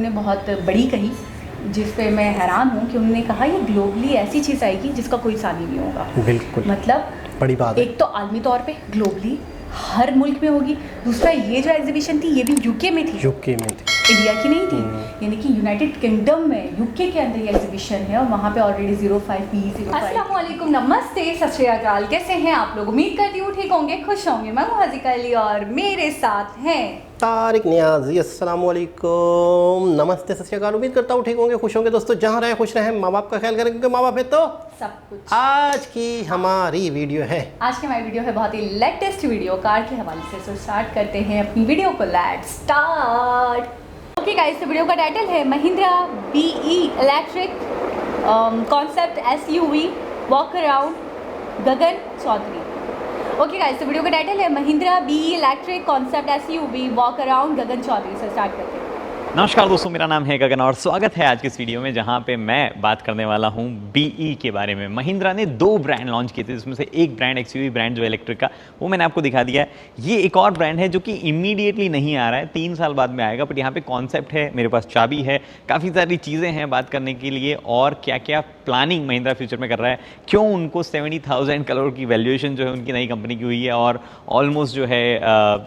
उन्होंने बहुत बड़ी कही, जिस पे मैं हैरान हूँ कि उन्होंने कहा ये ग्लोबली ऐसी चीज़ आएगी जिसका कोई सानी नहीं होगा। बिल्कुल, मतलब बड़ी बात है। एक तो आलमी तौर पे ग्लोबली हर मुल्क में होगी, दूसरा ये जो एग्जीबिशन थी ये भी यूके में थी, इंडिया की नहीं थी, यानी कि यूनाइटेड किंगडम में यूके के अंदर ये एग्जीबिशन है और वहाँ पे ऑलरेडी 05B05। अस्सलाम वालेकुम, नमस्ते, सत श्री अकाल, कैसे हैं आप लोग? उम्मीद करती हूँ ठीक होंगे, खुश होंगे। मैं हूँ हज़ीका अली और मेरे साथ हैं तारिक नियाज़ी। अस्सलाम वालेकुम, नमस्ते, सत श्री अकाल। उम्मीद करता हूँ ठीक होंगे, खुश होंगे। दोस्तों जहाँ रहे खुश रहें, माँ बाप का ख्याल करें क्योंकि माँ बाप है तो सब कुछ। आज की हमारी वीडियो है बहुत ही लेटेस्ट वीडियो कार के हवाले से। सो स्टार्ट करते हैं अपनी वीडियो को, लेट्स स्टार्ट। ओके गाइस, तो वीडियो का टाइटल है Mahindra BE electric concept SUV walk around Gagan Chaudhary. Okay guys, तो वीडियो का टाइटल है Mahindra BE electric concept SUV walk around Gagan Chaudhary से स्टार्ट करते हैं। नमस्कार दोस्तों, मेरा नाम है गगन और स्वागत है आज की इस वीडियो में जहां पे मैं बात करने वाला हूं BE के बारे में। महिंद्रा ने 2 ब्रांड लॉन्च किए थे, जिसमें से एक ब्रांड XUV ब्रांड जो इलेक्ट्रिक का, वो मैंने आपको दिखा दिया है। ये एक और ब्रांड है जो कि इमीडिएटली नहीं आ रहा है, 3 साल बाद में आएगा। बट यहाँ पे कॉन्सेप्ट है, मेरे पास चाबी है, काफ़ी सारी चीज़ें हैं बात करने के लिए और क्या क्या प्लानिंग महिंद्रा फ्यूचर में कर रहा है, क्यों उनको 70,000 करोड़ की वैल्यूएशन जो है उनकी नई कंपनी की हुई है और ऑलमोस्ट जो है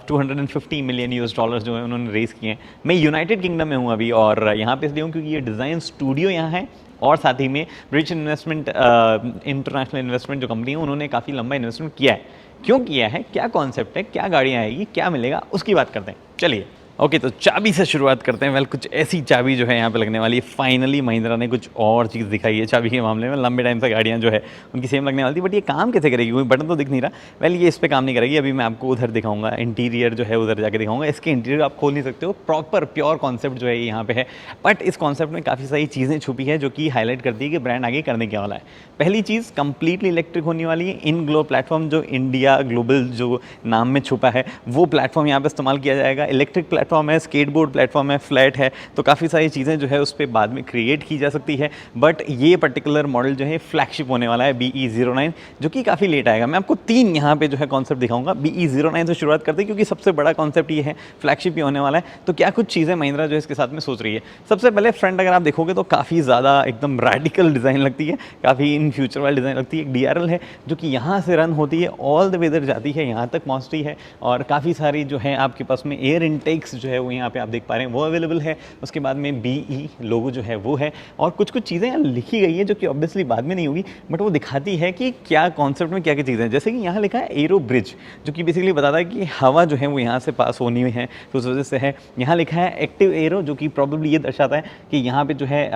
$250 मिलियन जो है उन्होंने रेस किए हैं। मैं यूनाइटेड किंगडम में हूँ अभी और यहाँ पे इसलिए हूँ क्योंकि ये डिज़ाइन स्टूडियो यहाँ है और साथ ही में ब्रिटिश इन्वेस्टमेंट इंटरनेशनल इन्वेस्टमेंट जो कंपनी है उन्होंने काफ़ी लंबा इन्वेस्टमेंट किया है। क्यों किया है, क्या कॉन्सेप्ट है, क्या गाड़ियाँ आएगी, क्या मिलेगा, उसकी बात करते हैं। चलिए ओके, तो चाबी से शुरुआत करते हैं। वेल, कुछ ऐसी चाबी जो है यहाँ पे लगने वाली है। फाइनली महिंद्रा ने कुछ और चीज़ दिखाई है चाबी के मामले में। लंबे टाइम से गाड़ियाँ जो है उनकी सेम लगने वाली थी, बट ये काम कैसे करेगी, कोई बटन तो दिख नहीं रहा। वेल, ये इस पर काम नहीं करेगी। अभी मैं आपको उधर दिखाऊंगा, इंटीरियर जो है उधर जाके दिखाऊंगा। इसके इंटीरियर आप खोल नहीं सकते हो, प्रॉपर प्योर कॉन्सेप्ट जो है यहाँ पे है। बट इस कॉन्सेप्ट में काफ़ी सारी चीज़ें छुपी है जो कि हाईलाइट करती है कि ब्रांड आगे करने क्या वाला है। पहली चीज़, कंप्लीटली इलेक्ट्रिक होने वाली है। इन ग्लो प्लेटफॉर्म जो इंडिया ग्लोबल जो नाम में छुपा है वो प्लेटफॉर्म यहाँ पर इस्तेमाल किया जाएगा। इलेक्ट्रिक प्लेटफॉर्म है, स्केटबोर्ड प्लेटफॉर्म है, फ्लैट है, तो काफ़ी सारी चीज़ें जो है उस पर बाद में क्रिएट की जा सकती है। बट ये पर्टिकुलर मॉडल जो है फ्लैगशिप होने वाला है BE09, जो कि काफ़ी लेट आएगा। मैं आपको 3 यहाँ पे जो है कॉन्सेप्ट दिखाऊंगा। BE09 से शुरुआत करते हैं क्योंकि सबसे बड़ा कॉन्सेप्ट ये है, फ्लैगशिप ही होने वाला है। तो क्या कुछ चीज़ें महिंद्रा जो है इसके साथ में सोच रही है। सबसे पहले फ्रंट अगर आप देखोगे तो काफ़ी ज़्यादा एकदम रेडिकल डिज़ाइन लगती है, काफ़ी इन फ्यूचर वाली डिज़ाइन लगती है। एक DRL है जो कि यहाँ से रन होती है, ऑल द वे इधर जाती है, यहाँ तक पहुँचती है और काफ़ी सारी जो है आपके पास में एयर इनटेक्स जो है वो यहाँ पे आप देख पा रहे हैं वो अवेलेबल है। उसके बाद में BE लोगो जो है वो है और कुछ कुछ चीज़ें यहाँ लिखी गई है जो कि ऑब्वियसली बाद में नहीं होगी, बट वो दिखाती है कि क्या कॉन्सेप्ट में क्या क्या चीज़ें हैं। जैसे कि यहाँ लिखा है एरो ब्रिज, जो कि बेसिकली बताता है कि हवा जो है वो यहाँ से पास होनी है, तो उस वजह से है। यहाँ लिखा है एक्टिव एरो, जो कि प्रॉब्लली ये दर्शाता है कि यहाँ पे जो है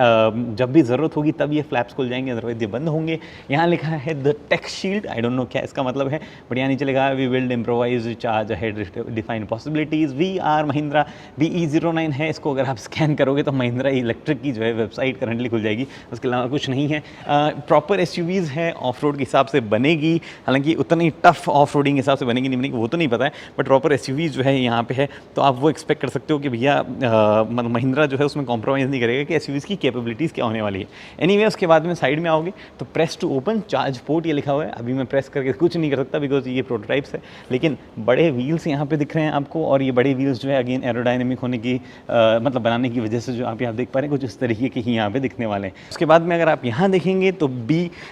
जब भी ज़रूरत होगी तब ये फ्लैप्स खुल जाएंगे, अदरवाइज ये बंद होंगे। यहाँ लिखा है the tech shield, I don't know क्या इसका मतलब है, बट यहाँ नीचे लिखा है we will improvise charge ahead define possibilities, we are Mahindra. BE09 है, इसको अगर आप स्कैन करोगे तो महिंद्रा इलेक्ट्रिक की जो है वेबसाइट करंटली खुल जाएगी, उसके अलावा कुछ नहीं है। प्रॉपर SUVs है, ऑफ रोड के हिसाब से बनेगी, हालांकि उतनी टफ ऑफ रोडिंग के हिसाब से बनेगी नहीं बनेगी वो तो नहीं पता है, बट प्रॉपर SUVs जो है यहाँ पे है। तो आप वो एक्सपेक्ट कर सकते हो कि भैया महिंद्रा जो है उसमें कॉम्प्रोमाइज़ नहीं करेगा कि SUVs की कैपेबिलिटीज़ क्या होने वाली है। एनीवे, उसके बाद में साइड में आओगे तो press to open charge port ये लिखा हुआ है। अभी मैं प्रेस करके कुछ नहीं कर सकता बिकॉज ये प्रोटोटाइप्स है, लेकिन बड़े व्हील्स यहाँ पे दिख रहे हैं आपको और ये बड़े व्हील्स जो है अगेन एरोडायनेमिक होने की मतलब बनाने की वजह से जो आप देख पा रहे हैं कुछ इस तरीके के ही यहाँ पे दिखने वाले हैं। उसके बाद में अगर आप यहाँ देखेंगे तो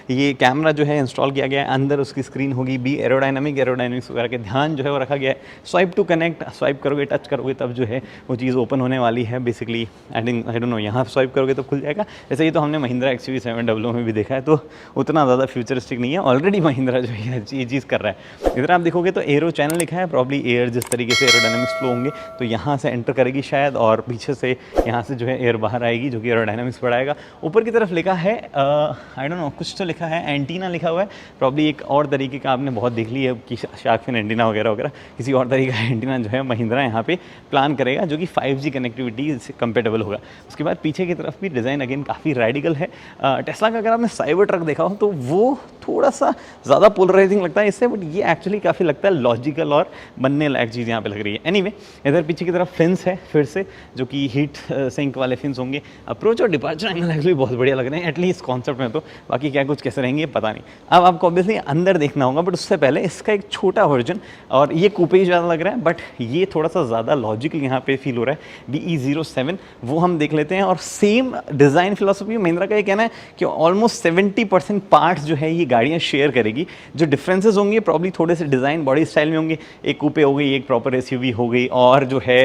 ये कैमरा जो है इंस्टॉल किया गया है, अंदर उसकी स्क्रीन होगी। एरोडायनामिक्स वगैरह के ध्यान जो है वो रखा गया है। स्वाइप टू कनेक्ट, स्वाइप करोगे, टच करोगे तब जो है वो चीज़ ओपन होने वाली है। बेसिकली आई डोंट नो, यहाँ स्वाइप करोगे तो खुल जाएगा। ऐसे ही तो हमने महिंद्रा XUV 700 में भी देखा है, तो उतना ज़्यादा फ्यूचरिस्टिक नहीं है। ऑलरेडी महिंद्रा जो है ये चीज़ कर रहा है। इधर आप देखोगे तो एरो चैनल लिखा है, प्रॉब्ली एयर जिस तरीके से एरोडायनामिक्स फ्लो होंगे तो यहाँ से एंटर करेगी शायद और पीछे से यहाँ से जो है एयर बाहर आएगी जो कि एरोडायनामिक्स बढ़ाएगा। ऊपर की तरफ लिखा है आई डोंट नो, कुछ तो लिखा है, एंटीना लिखा हुआ है। प्रॉब्ली एक और तरीके का आपने बहुत देख ली है कि शार्क फिन एंटीना वगैरह वगैरह, किसी और तरीके का एंटीना जो है महिंद्रा यहाँ पे प्लान करेगा जो कि 5G कनेक्टिविटी से कंपेटेबल होगा। उसके बाद पीछे की तरफ भी डिज़ाइन अगेन काफ़ी रेडिकल है। टेस्ला का अगर आपने साइबर ट्रक देखा हो तो वो थोड़ा सा ज़्यादा पोलराइजिंग लगता है इससे, बट ये एक्चुअली काफ़ी लगता है लॉजिकल और बनने लायक चीज़ यहाँ पे लग रही है। एनीवे, इधर पीछे पीछे की तरफ फिन्स है फिर से, जो कि हीट सिंक वाले फिन्स होंगे। अप्रोच और डिपार्चर एंगल एक्चुअली बहुत बढ़िया लग रहे हैं, एटलीस्ट कॉन्सेप्ट में। तो बाकी क्या कुछ कैसे रहेंगे पता नहीं। अब आपको ऑब्वियसली अंदर देखना होगा, बट उससे पहले इसका एक छोटा वर्जन, और ये कूपे ही ज़्यादा लग रहा है, बट ये थोड़ा सा ज़्यादा लॉजिकल यहाँ पे फील हो रहा है, BE07, वो हम देख लेते हैं। और सेम डिज़ाइन फिलोसफी महिंद्रा का ये कहना है कि ऑलमोस्ट 70% पार्ट्स जो है ये गाड़ियाँ शेयर करेगी। जो डिफरेंसेस होंगे प्रॉब्ली थोड़े से डिज़ाइन बॉडी स्टाइल में होंगे, एक कूपे हो गई, एक प्रॉपर SUV हो गई, और जो है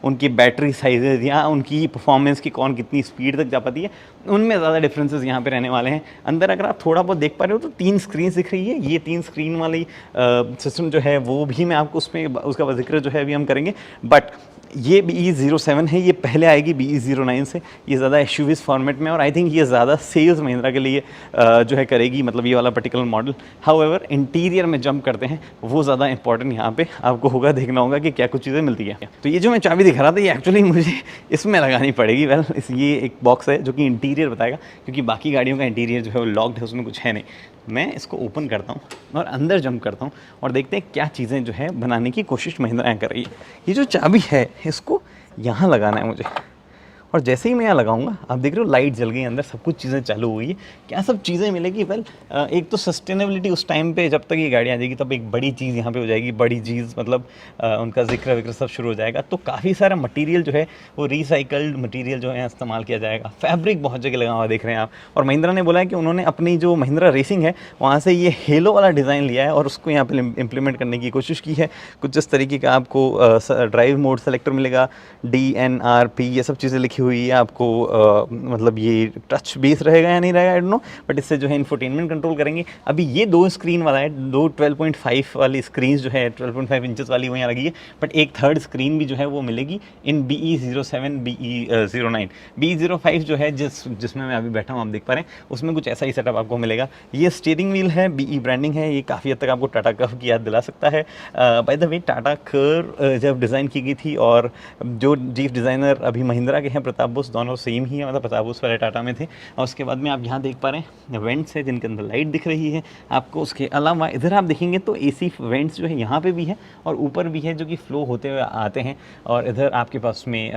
उनकी बैटरी साइजेज या उनकी परफॉर्मेंस की कौन कितनी स्पीड तक जा पाती है, उनमें ज़्यादा डिफरेंसेस यहाँ पे रहने वाले हैं। अंदर अगर आप थोड़ा बहुत देख पा रहे हो तो 3 स्क्रीन दिख रही है। ये 3 स्क्रीन वाली सिस्टम जो है वो भी मैं आपको उसमें उसका जिक्र जो है अभी हम करेंगे। बट ये BE07 है, ये पहले आएगी BE09 से। ये ज़्यादा SUVs फॉर्मेट में, और आई थिंक ये ज़्यादा सेल्स महिंद्रा के लिए जो है करेगी, मतलब ये वाला पर्टिकुलर मॉडल। हाउएवर इंटीरियर में जंप करते हैं, वो ज़्यादा इंपॉर्टेंट यहाँ पे आपको होगा, देखना होगा कि क्या कुछ चीज़ें मिलती है। तो ये जो मैं चाबी दिखा रहा था, ये एक्चुअली मुझे इसमें लगानी पड़ेगी। वेल, ये एक बॉक्स है जो कि इंटीरियर बताएगा, क्योंकि बाकी गाड़ियों का इंटीरियर जो है वो लॉक्ड है, उसमें कुछ है नहीं। मैं इसको ओपन करता हूँ और अंदर जंप करता हूँ और देखते हैं क्या चीज़ें जो है बनाने की कोशिश महिंद्रा कर रही है। ये जो चाबी है इसको यहाँ लगाना है मुझे, और जैसे ही मैं यहाँ लगाऊंगा, आप देख रहे हो लाइट जल गई अंदर, सब कुछ चीज़ें चालू हुई है। क्या सब चीज़ें मिलेगी? वेल, एक तो सस्टेनेबिलिटी उस टाइम पे जब तक ये गाड़ी आ जाएगी तब एक बड़ी चीज़ यहाँ पे हो जाएगी, बड़ी चीज़ मतलब उनका जिक्र विक्र सब शुरू हो जाएगा। तो काफ़ी सारा मटेरियल जो है वो रिसाइकल्ड मटेरियल जो है इस्तेमाल किया जाएगा। फैब्रिक बहुत जगह लगा हुआ देख रहे हैं आप। और महिंद्रा ने बोला है कि उन्होंने अपनी जो महिंद्रा रेसिंग है वहाँ से ये हेलो वाला डिज़ाइन लिया है और उसको यहाँ पर इम्प्लीमेंट करने की कोशिश की है। कुछ इस तरीके का आपको ड्राइव मोड सेलेक्टर मिलेगा, DNRP, ये सब चीज़ें लिखी हुई है आपको। मतलब ये टच बेस रहेगा या नहीं रहेगा आई डोंट नो, बट इससे जो है इंफोटेनमेंट कंट्रोल करेंगे। अभी ये 2 स्क्रीन वाला है, 2 12.5 वाली स्क्रीन जो है 12.5 इंचेस वाली वो यहाँ लगी है, बट एक थर्ड स्क्रीन भी जो है वो मिलेगी इन BE07, BE09। BE05 जो है जिसमें मैं अभी बैठा हूँ, आप देख पा रहे हैं, उसमें कुछ ऐसा ही सेटअप आपको मिलेगा। ये स्टीयरिंग व्हील है, BE ब्रांडिंग है, ये काफ़ी हद तक आपको टाटा कर्व की याद दिला सकता है। By the way, Tata curve जब डिज़ाइन की गई थी, और जो चीफ डिज़ाइनर अभी महिंद्रा के हैं प्रताप बोस, दोनों सेम ही है, मतलब प्रताप बोस पहले टाटा में थे। और उसके बाद में आप यहाँ देख पा रहे हैं वेंट्स है जिनके अंदर लाइट दिख रही है आपको। उसके अलावा इधर आप देखेंगे तो AC वेंट्स जो है यहाँ पे भी है और ऊपर भी है, जो कि फ्लो होते हुए आते हैं। और इधर आपके पास में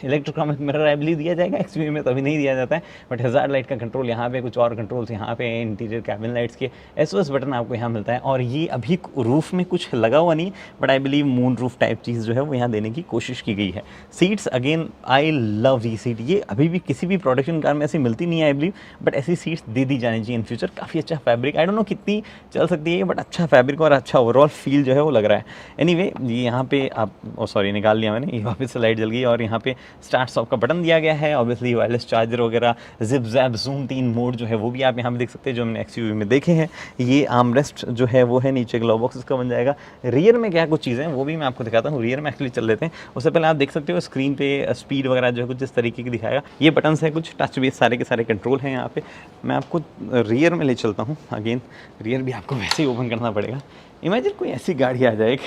इलेक्ट्रोक्रोमिक मिरर आई बिलीव दिया जाएगा, XUV में तो अभी नहीं दिया जाता है, बट हज़ार लाइट का कंट्रोल यहाँ पे, कुछ और कंट्रोल्स यहाँ पे, इंटीरियर कैबिन लाइट्स के SOS बटन आपको यहाँ मिलता है। और ये अभी रूफ में कुछ लगा हुआ नहीं, but I believe moon roof type चीज़ जो है वो यहाँ देने की कोशिश की गई है। सीट्स अगेन आई लव ये सीट, ये अभी भी किसी भी प्रोडक्शन कार में ऐसी मिलती नहीं है आई बिलीव, बट ऐसी सीट्स दे दी जानी चाहिए इन फ्यूचर। काफ़ी अच्छा फैब्रिक, आई डोंट नो कितनी चल सकती है, बट अच्छा फैब्रिक और अच्छा ओवरऑल फील जो है वो लग रहा है। एनीवे, ये यहाँ पे आप सॉरी निकाल लिया मैंने, ये वापस से लाइट जल गई, और यहाँ पे स्टार्ट स्टॉप का बटन दिया गया है। ऑब्वियसली वायरलेस चार्जर वगैरह, जिप जैप जूम 3 मोड जो है वो भी आप यहाँ पे देख सकते हैं, जो हमने XUV में देखे हैं। ये आर्मरेस्ट जो है वो है, नीचे ग्लव बॉक्स इसका बन जाएगा। रियर में क्या कुछ चीज़ें हैं वो भी मैं आपको दिखाता हूँ। रियर में एक्चुअली चल लेते हैं, उससे पहले आप देख सकते हो स्क्रीन पे स्पीड वगैरह जो है कुछ इस तरीके की दिखाएगा। ये बटन्स हैं, कुछ टच बेस सारे के सारे कंट्रोल हैं यहाँ पे। मैं आपको रियर में ले चलता हूँ। अगेन रियर भी आपको वैसे ही ओपन करना पड़ेगा। इमेजिन कोई ऐसी गाड़ी आ जाए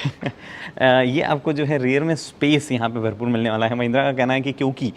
ये आपको जो है रियर में स्पेस यहाँ पे भरपूर मिलने वाला है। महिंद्रा का कहना है कि क्योंकि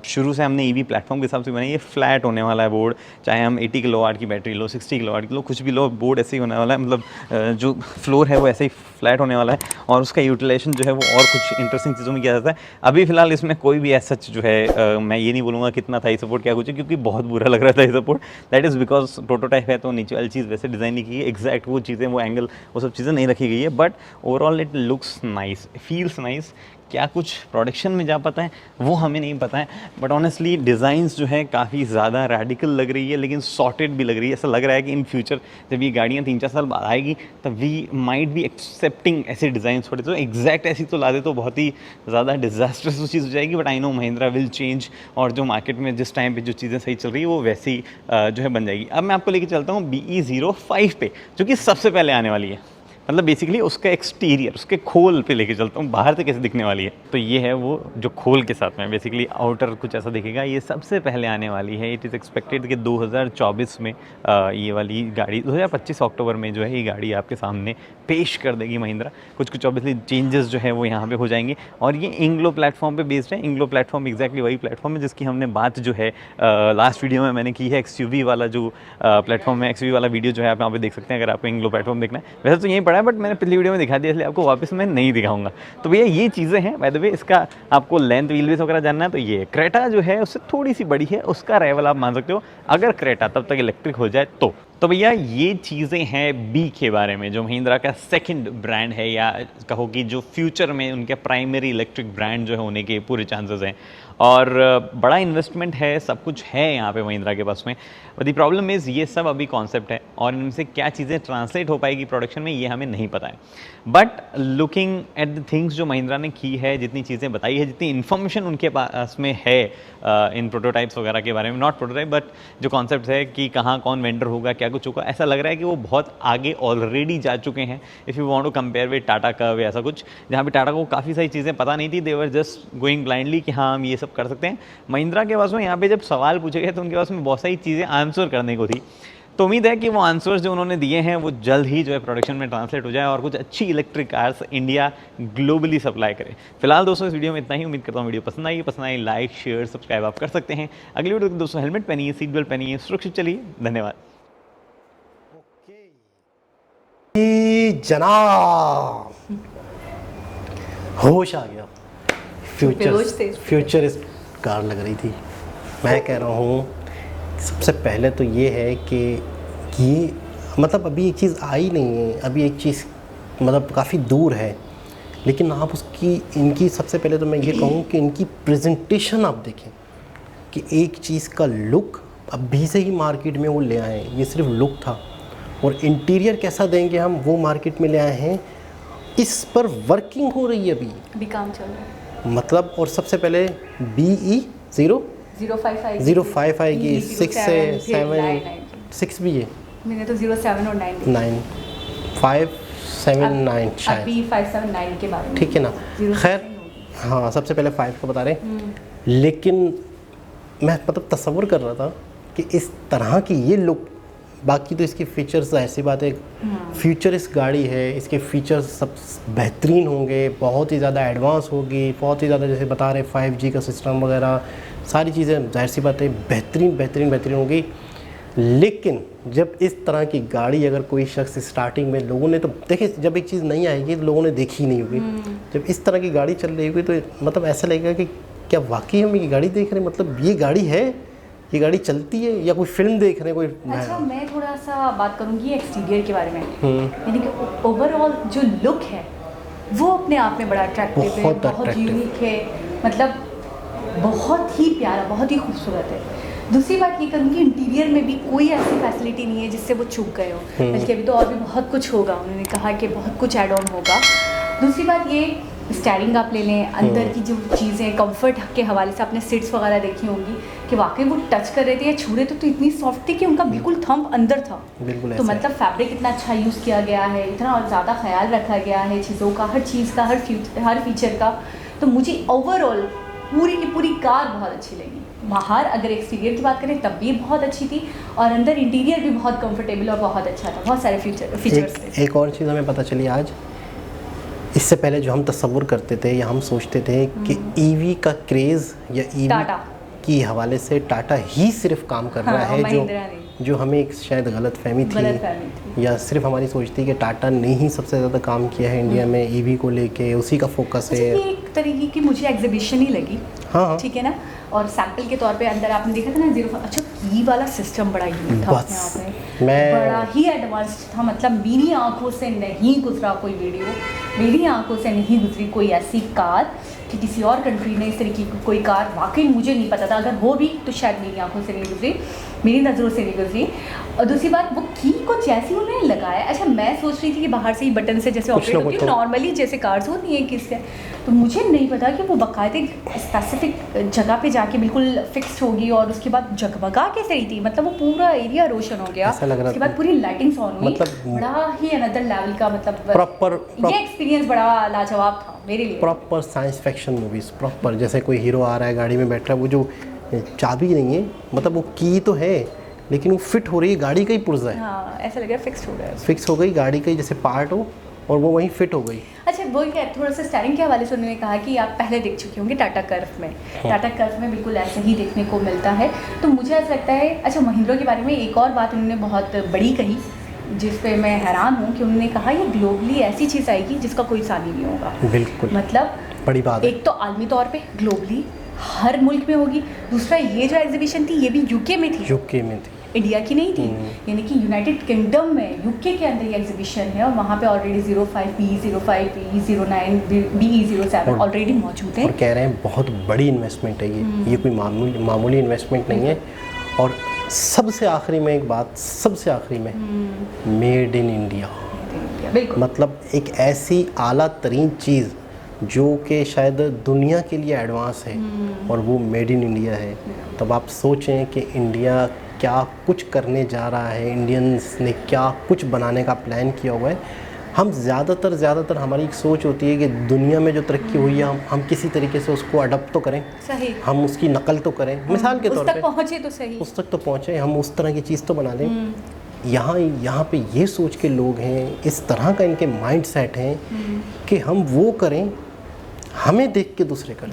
शुरू से हमने EV प्लेटफॉर्म के हिसाब से बनाई, ये फ्लैट होने वाला है बोर्ड, चाहे हम 80 किलोवाट की बैटरी लो, 60 किलोवाट की लो, कुछ भी लो, बोर्ड ऐसे ही होने वाला है। मतलब जो फ्लोर है वो ऐसे ही फ्लैट होने वाला है, और उसका यूटिलाइजेशन जो है वो और कुछ इंटरेस्टिंग चीज़ों में किया जाता है। अभी फिलहाल इसमें कोई भी ऐसा जो है मैं ये नहीं बोलूँगा कितना थाई सपोर्ट क्या कुछ है, क्योंकि बहुत बुरा लग रहा था Thai support. That is because prototype है, तो नीचे वाली चीज़ वैसे डिज़ाइन नहीं की है, एग्जैक्ट वो चीज़ें, वो एंगल, वो सब चीज़ें नहीं रखी गई है। But overall it looks nice, feels nice. क्या कुछ प्रोडक्शन में जा पाता है वो हमें नहीं पता है, बट ऑनेस्टली डिज़ाइंस जो है काफ़ी ज़्यादा रेडिकल लग रही है, लेकिन सॉर्टेड भी लग रही है। ऐसा लग रहा है कि इन फ्यूचर जब ये गाड़ियाँ 3-4 साल बाद आएगी तब वी माइट बी एक्सेप्टिंग ऐसे डिज़ाइन थोड़े, तो एग्जैक्ट ऐसी तो ला दे तो बहुत ही ज़्यादा डिजास्टर्स चीज़ हो जाएगी। But I know Mahindra will change, और जो मार्केट में जिस टाइम पर जो चीज़ें सही चल रही है वो वैसी जो है बन जाएगी। अब मैं आपको लेके चलता हूँ BE05 पे, जो कि सबसे पहले आने वाली है। मतलब बेसिकली उसका एक्सटीरियर, उसके खोल पे लेके चलता हूँ, बाहर से कैसे दिखने वाली है। तो ये है वो जो खोल के साथ में बेसिकली आउटर कुछ ऐसा दिखेगा। ये सबसे पहले आने वाली है। इट इज़ एक्सपेक्टेड कि 2024 में ये वाली गाड़ी 2025 अक्टूबर में जो है ये गाड़ी आपके सामने पेश कर देगी महिंद्रा। कुछ ऑब्वियसली चेंजेस जो है वो यहाँ पे हो जाएंगे, और ये इंग्लो प्लेटफॉर्म पे बेस्ड है। इंग्लो प्लेटफॉर्म एग्जैक्टली वही प्लेटफॉर्म है जिसकी हमने बात जो है लास्ट वीडियो में मैंने की है। XUV वाला जो प्लेटफॉर्म है, XUV वाला वीडियो जो है आप यहाँ पे देख सकते हैं अगर आपको इंग्लो प्लेटफॉर्म देखना है। वैसे तो यहीं बड़ा है, बट मैंने पिछली वीडियो में दिखा दिया, इसलिए आपको वापस मैं नहीं दिखाऊंगा। तो भैया ये चीज़ें हैं। बाय द वे, इसका आपको लेंथ व्हील बेस वगैरह जानना है तो ये क्रेटा जो है उससे थोड़ी सी बड़ी है, उसका राइवल आप मान सकते हो अगर क्रेटा तब तक इलेक्ट्रिक हो जाए तो भैया ये चीज़ें हैं बी के बारे में, जो महिंद्रा का सेकंड ब्रांड है, या कहो कि जो फ्यूचर में उनके प्राइमरी इलेक्ट्रिक ब्रांड जो है होने के पूरे चांसेस हैं। और बड़ा इन्वेस्टमेंट है, सब कुछ है यहाँ पे महिंद्रा के पास में। बट दी प्रॉब्लम इज़ ये सब अभी कॉन्सेप्ट है और इनमें से क्या चीज़ें ट्रांसलेट हो पाएगी प्रोडक्शन में ये हमें नहीं पता है। But looking at the things जो महिंद्रा ने की है, जितनी चीज़ें बताई है, जितनी इन्फॉर्मेशन उनके पास में है इन प्रोटोटाइप्स वगैरह के बारे में, नॉट प्रोटोटाइप बट जो कॉन्सेप्ट है कि कहाँ कौन वेंडर होगा, क्या कुछ होगा, ऐसा लग रहा है कि वो बहुत आगे ऑलरेडी जा चुके हैं। If you want to compare with Tata Curvv या ऐसा कुछ, जहाँ पे टाटा को काफ़ी सारी चीज़ें पता नहीं थी, दे वर जस्ट गोइंग ब्लाइंडली कि हाँ हम ये सब कर सकते हैं। महिंद्रा के पास में यहाँ पे जब सवाल पूछे गए तो उनके पास में बहुत सारी चीज़ें आंसर करने को थी। तो उम्मीद है कि वो आंसर्स जो उन्होंने दिए हैं वो जल्द ही जो है प्रोडक्शन में ट्रांसलेट हो जाए और कुछ अच्छी electric cars India globally supply करे। फिलहाल दोस्तों इस वीडियो में इतना ही। उम्मीद करता हूँ वीडियो पसंद आई लाइक शेयर सब्सक्राइब आप कर सकते हैं। अगली वीडियो दोस्तों हेलमेट पहनिए, सीट बेल्ट पहनिए, सुरक्षित चलिए। धन्यवाद। जनाब होश आ गया, फ्यूचर इस कार लग रही थी। मैं कह रहा हूँ सबसे पहले तो ये है कि ये मतलब अभी एक चीज़ आई नहीं है, अभी एक चीज़ मतलब काफ़ी दूर है, लेकिन आप उसकी इनकी सबसे पहले तो मैं ये कहूँ कि इनकी प्रेजेंटेशन आप देखें कि एक चीज़ का लुक अभी से ही मार्केट में वो ले आए हैं। ये सिर्फ लुक था और इंटीरियर कैसा देंगे हम वो मार्केट में ले आए हैं। इस पर वर्किंग हो रही है, अभी काम चल रहा है मतलब। और सबसे पहले BE 055 आएगी, 6 से 6 भी है, मैंने तो 07 और 9 579 शायद, अभी 579 के बारे में, ठीक है ना। खैर हाँ, सबसे पहले 5 को बता रहे। लेकिन मैं मतलब तसव्वुर कर रहा था कि इस तरह की ये लुक, बाकी तो इसके फीचर्स ऐसी बात है, फ्यूचर इस गाड़ी है, इसके फीचर्स सब बेहतरीन होंगे, बहुत ही ज़्यादा एडवांस होगी, बहुत ही ज़्यादा जैसे बता रहे 5G का सिस्टम वगैरह सारी चीज़ें जाहिर सी बात है बेहतरीन होगी। लेकिन जब इस तरह की गाड़ी अगर कोई शख्स स्टार्टिंग में, लोगों ने तो देखे, जब एक चीज़ नहीं आएगी तो लोगों ने देखी नहीं होगी, जब इस तरह की गाड़ी चल रही होगी तो मतलब ऐसा लगेगा कि क्या वाकई हम ये गाड़ी देख रहे हैं, मतलब ये गाड़ी है, ये गाड़ी चलती है या कोई फिल्म देख रहे हैं कोई। अच्छा मैं थोड़ा सा बात करूँगी एक्सटीरियर के बारे में, यानी कि ओवरऑल जो लुक है वो अपने आप में बड़ा अट्रैक्टिव है, बहुत यूनिक है, मतलब बहुत ही प्यारा, बहुत ही खूबसूरत है। दूसरी बात ये करूँगी इंटीरियर में भी कोई ऐसी फैसिलिटी नहीं है जिससे वो चूक गए हो, बल्कि अभी तो और भी बहुत कुछ होगा, उन्होंने कहा कि बहुत कुछ ऐड ऑन होगा। दूसरी बात ये स्टायरिंग आप ले लें, अंदर की जो चीज़ें कंफर्ट के हवाले से आपने सीट्स वगैरह देखी होंगी कि वाकई वो टच कर रहे थे या छू रहे थे तो इतनी सॉफ्ट थी कि उनका बिल्कुल थंब अंदर था। तो मतलब फैब्रिक इतना अच्छा यूज़ किया गया है, इतना और ज़्यादा ख्याल रखा गया है चीज़ों का, हर चीज़ का, हर फीचर का। तो मुझे ओवरऑल पूरी की पूरी कार बहुत अच्छी लगी। बाहर अगर एक्सटीरियर की बात करें तब भी बहुत अच्छी थी और अंदर इंटीरियर भी बहुत कंफर्टेबल और बहुत अच्छा था, बहुत सारे फीचर्स थे। एक और चीज़ हमें पता चली आज, इससे पहले जो हम तस्वुर करते थे या हम सोचते थे कि ईवी का क्रेज़ या ईवी की हवाले से टाटा ही सिर्फ काम कर रहा है, जो हमें एक शायद गलत फहमी थी या सिर्फ हमारी सोच थी कि टाटा ने ही सबसे ज़्यादा काम किया है इंडिया में ईवी को लेके, उसी का फोकस है। ये एक तरीके की मुझे एग्जीबिशन ही लगी, हाँ ठीक है ना। और सैंपल के तौर पे अंदर आपने देखा था ना 0, अच्छा की वाला सिस्टम बड़ा यूनिक था यहाँ पे, बड़ा ही एडवांस्ड था, मतलब मेरी आंखों से नहीं गुजरा कोई वीडियो, मेरी आंखों से नहीं गुजरी कोई ऐसी कार कि किसी और कंट्री में इस तरीके की कोई कार, वाकई मुझे नहीं पता था, अगर हो भी तो शायद मेरी आंखों से नहीं गुजरी, मेरी नज़रों से नहीं गुजरी। और दूसरी बात वो की को जैसे उन्होंने लगाया, अच्छा मैं सोच रही थी कि बाहर से ही बटन से जैसे ऑपरेट होती है नॉर्मली जैसे कार्स होती हैं किससे, तो मुझे नहीं पता कि वो बाकायदे स्पेसिफिक जगह पे जाके बिल्कुल फिक्स्ड होगी और उसके बाद जगमगा कैसे रही थी, मतलब वो पूरा एरिया रोशन हो गया, उसके बाद पूरी लाइटिंग्स ऑन हुई, मतलब बड़ा ही अनदर लेवल का, मतलब प्रॉपर ये एक्सपीरियंस बड़ा लाजवाब था मेरे लिए। Proper science fiction movies, proper जैसे कोई हीरो आ रहा है गाड़ी में बैठ रहा है, वो जो चाबी नहीं है, मतलब वो की तो है लेकिन वो फिट हो रही है, गाड़ी का ही पुर्जा है, हाँ ऐसा लग रहा है फिक्स हो गया, फिक्स हो गई गाड़ी का ही जैसे पार्ट हो और वो वहीं फिट हो गई। अच्छा वो क्या थोड़ा सा स्टायरिंग के हवाले से उन्होंने कहा कि आप पहले देख चुके होंगे टाटा कर्व में, टाटा कर्व में बिल्कुल ऐसा ही देखने को मिलता है। तो मुझे ऐसा लगता है, अच्छा महिंद्रा के बारे में एक और बात उन्होंने बहुत बड़ी कही जिस पे मैं हैरान हूँ कि उन्होंने कहा ये ग्लोबली ऐसी चीज़ आएगी जिसका कोई साल ही नहीं होगा। बिल्कुल मतलब बड़ी बात है। एक तो आलमी तौर पे ग्लोबली हर मुल्क में होगी, दूसरा ये जो एग्जीबिशन थी ये भी यूके में थी, यूके में थी, इंडिया की नहीं थी, यानी कि यूनाइटेड किंगडम में यूके के अंदर ये एग्जीबिशन है और वहाँ पे ऑलरेडी 05B, 09, BE07 ऑलरेडी मौजूद है। और कह रहे हैं बहुत बड़ी इन्वेस्टमेंट है ये कोई मामूली इन्वेस्टमेंट नहीं है। और सबसे आखिरी में एक बात, सबसे आखिरी में मेड इन इंडिया, बिल्कुल मतलब एक ऐसी आला तरीन चीज़ जो कि शायद दुनिया के लिए एडवांस है और वो मेड इन इंडिया है। तब आप सोचें कि इंडिया क्या कुछ करने जा रहा है, इंडियंस ने क्या कुछ बनाने का प्लान किया हुआ है। हम ज़्यादातर हमारी एक सोच होती है कि दुनिया में जो तरक्की हुई है हम किसी तरीके से उसको अडॉप्ट तो करें, सही, हम उसकी नकल तो करें, मिसाल के तौर उस पे तक पहुँचे तो सही, उस तक तो पहुँचे, हम उस तरह की चीज़ तो बना लें। यहाँ पे ये सोच के लोग हैं, इस तरह का इनके माइंड सेट हैं कि हम वो करें, हमें देख के दूसरे करें।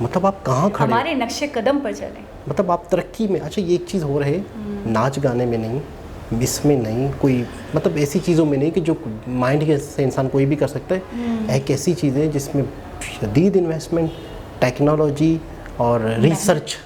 मतलब आप कहाँ खड़े, हमारे नक्शे कदम पर चलें। मतलब आप तरक्की में, अच्छा ये एक चीज़ हो रही है, नाच गाने में नहीं, इसमें नहीं, कोई मतलब ऐसी चीज़ों में नहीं कि जो माइंड के से इंसान कोई भी कर सकता है। एक ऐसी चीज़ है जिसमें शदीद इन्वेस्टमेंट, टेक्नोलॉजी और रिसर्च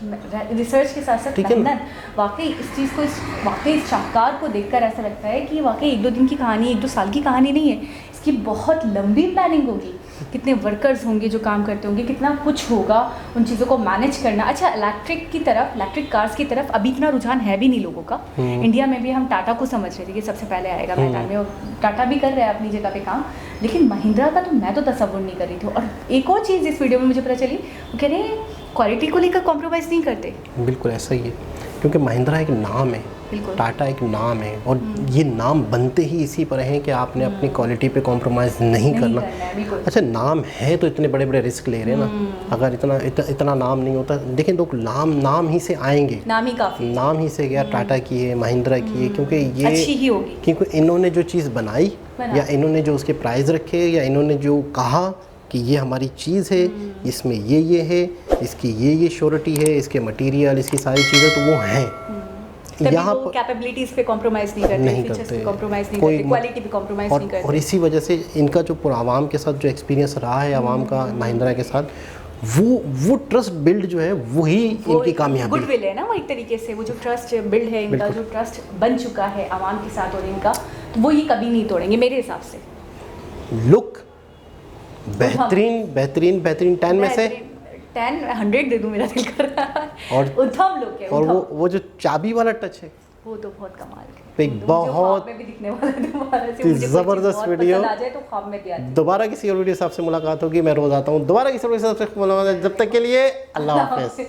के साथ साथ मेहनत, वाकई इस चीज़ को, वाकई इस शाहकार को देखकर ऐसा लगता है कि वाकई 1-2 दिन की कहानी, 1-2 साल की कहानी नहीं है, इसकी बहुत लंबी प्लानिंग होगी। कितने वर्कर्स होंगे जो काम करते होंगे, कितना कुछ होगा उन चीज़ों को मैनेज करना। अच्छा, इलेक्ट्रिक कार्स की तरफ अभी इतना रुझान है भी नहीं लोगों का। इंडिया में भी हम टाटा को समझ रहे थे कि सबसे पहले आएगा मैदान में, और टाटा भी कर रहा है अपनी जगह पे काम, लेकिन महिंद्रा का तो मैं तो तसव्वुर नहीं कर रही थी। और एक और चीज़ इस वीडियो में मुझे पता चली, वो कह रहे हैं क्वालिटी को लेकर कॉम्प्रोमाइज़ नहीं करते। बिल्कुल ऐसा ही है, क्योंकि महिंद्रा एक नाम है, टाटा एक नाम है, और ये नाम बनते ही इसी पर है कि आपने अपनी क्वालिटी पे कॉम्प्रोमाइज़ नहीं करना। अच्छा, नाम है तो इतने बड़े बड़े रिस्क ले रहे हैं ना, अगर इतना नाम नहीं होता, देखें तो नाम ही से आएंगे, नाम ही काफ़ी, नाम ही से गया, टाटा की है, महिंद्रा की है, क्योंकि ये अच्छी ही होगी, क्योंकि इन्होंने जो चीज़ बनाई या इन्होंने जो उसके प्राइस रखे या इन्होंने जो कहा कि ये हमारी चीज़ है, इसमें ये है, इसकी ये श्योरिटी है, इसके मटेरियल, इसकी सारी चीज़ें तो वो हैं। यहाँ पर कैपेबिलिटीज पे कॉम्प्रोमाइज़ नहीं करते, कॉम्प्रोमाइज़ नहीं करते, क्वालिटी पे कॉम्प्रोमाइज़ नहीं करते। और इसी वजह से इनका जो पूरा आवाम के साथ जो एक्सपीरियंस रहा है, आवाम का महिंद्रा के साथ, वो ट्रस्ट बिल्ड जो है वही इनकी कामयाबी, गुडविल है ना, वो एक तरीके से वो जो ट्रस्ट बिल्ड है इनका, जो ट्रस्ट बन चुका है आवाम के साथ और इनका, तो वो ये कभी नहीं तोड़ेंगे मेरे हिसाब से। लुक बेहतरीन 10 में से 100 दे दूं, मेरा दिल कर रहा है। और उद्धम लुक है, और वो जो चाबी वाला टच है, वो तो बहुत कमाल है, एक बहुत में भी दिखने वाला है दोबारा से, मुझे ज़बरदस्त वीडियो आ जाए तो ख्वाब में भी आ जाए। दोबारा किसी और वीडियो से आपसे मुलाकात होगी, मैं रोज़ आता हूँ, दोबारा किसी और वीडियो से आपसे मुलाकात, जब तक के लिए अल्लाह हाफ़िज़।